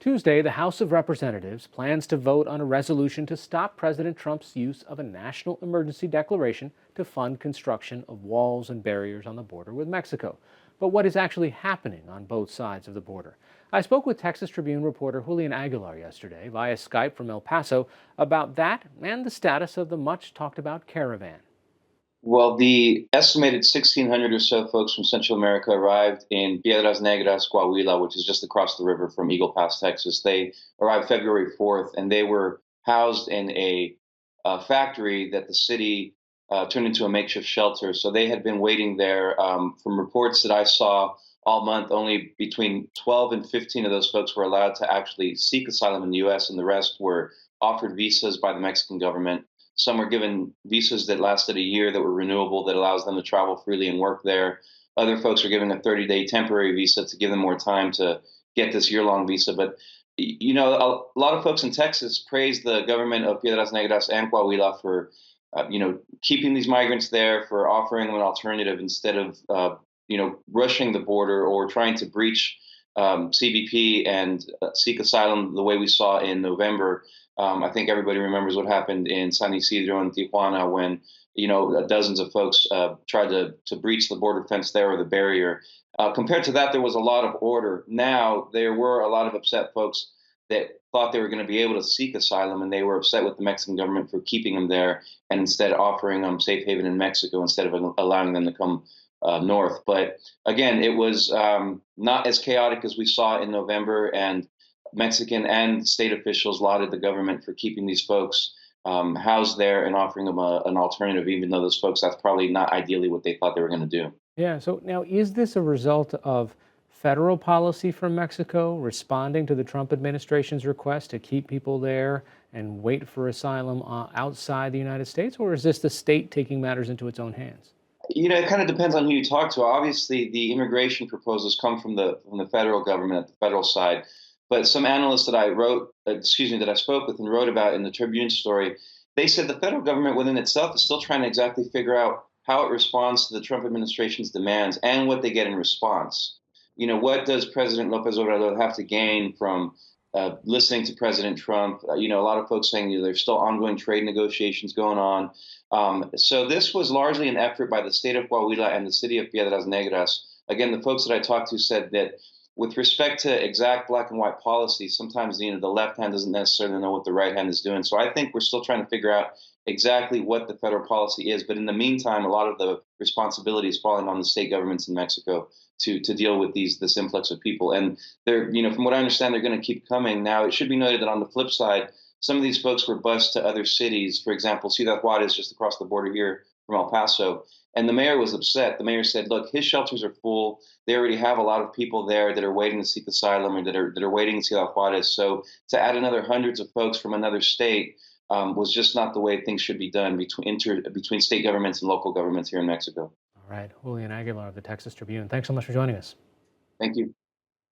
Tuesday, the House of Representatives plans to vote on a resolution to stop President Trump's use of a national emergency declaration to fund construction of walls and barriers on the border with Mexico. But what is actually happening on both sides of the border? I spoke with Texas Tribune reporter Julian Aguilar yesterday via Skype from El Paso about that and the status of the much talked about caravan. Well, the estimated 1,600 or so folks from Central America arrived in Piedras Negras, Coahuila, which is just across the river from Eagle Pass, Texas. They arrived February 4th, and they were housed in a factory that the city turned into a makeshift shelter. So they had been waiting there. From reports that I saw all month, only between 12 and 15 of those folks were allowed to actually seek asylum in the U.S., and the rest were offered visas by the Mexican government. Some were given visas that lasted a year that were renewable that allows them to travel freely and work there. Other folks were given a 30-day temporary visa to give them more time to get this year-long visa. But a lot of folks in Texas praise the government of Piedras Negras and Coahuila for keeping these migrants there, for offering them an alternative instead of rushing the border or trying to breach CBP and seek asylum the way we saw in November. I think everybody remembers what happened in San Isidro and Tijuana when dozens of folks tried to breach the border fence there or the barrier. Compared to that, there was a lot of order. Now there were a lot of upset folks that thought they were going to be able to seek asylum, and they were upset with the Mexican government for keeping them there and instead offering them safe haven in Mexico instead of allowing them to come north. But again, it was not as chaotic as we saw in November, and Mexican and state officials lauded the government for keeping these folks housed there and offering them an alternative, even though those folks, that's probably not ideally what they thought they were going to do. Yeah, so now is this a result of federal policy from Mexico responding to the Trump administration's request to keep people there and wait for asylum outside the United States, or is this the state taking matters into its own hands? It kind of depends on who you talk to. Obviously, the immigration proposals come from the federal government at the federal side. But some analysts that that I spoke with and wrote about in the Tribune story, they said the federal government within itself is still trying to exactly figure out how it responds to the Trump administration's demands and what they get in response. What does President Lopez Obrador have to gain from listening to President Trump? A lot of folks saying there's still ongoing trade negotiations going on. So this was largely an effort by the state of Coahuila and the city of Piedras Negras. Again, the folks that I talked to said that with respect to exact black and white policy, sometimes the left hand doesn't necessarily know what the right hand is doing. So I think we're still trying to figure out exactly what the federal policy is. But in the meantime, a lot of the responsibility is falling on the state governments in Mexico to deal with this influx of people. And they're, from what I understand, they're going to keep coming. Now, it should be noted that on the flip side, some of these folks were bused to other cities. For example, Ciudad Juarez, just across the border here from El Paso. And the mayor was upset. The mayor said, look, his shelters are full. They already have a lot of people there that are waiting to seek asylum or that are waiting in Ciudad Juarez. So to add another hundreds of folks from another state was just not the way things should be done between state governments and local governments here in Mexico. All right, Julian Aguilar of the Texas Tribune. Thanks so much for joining us. Thank you.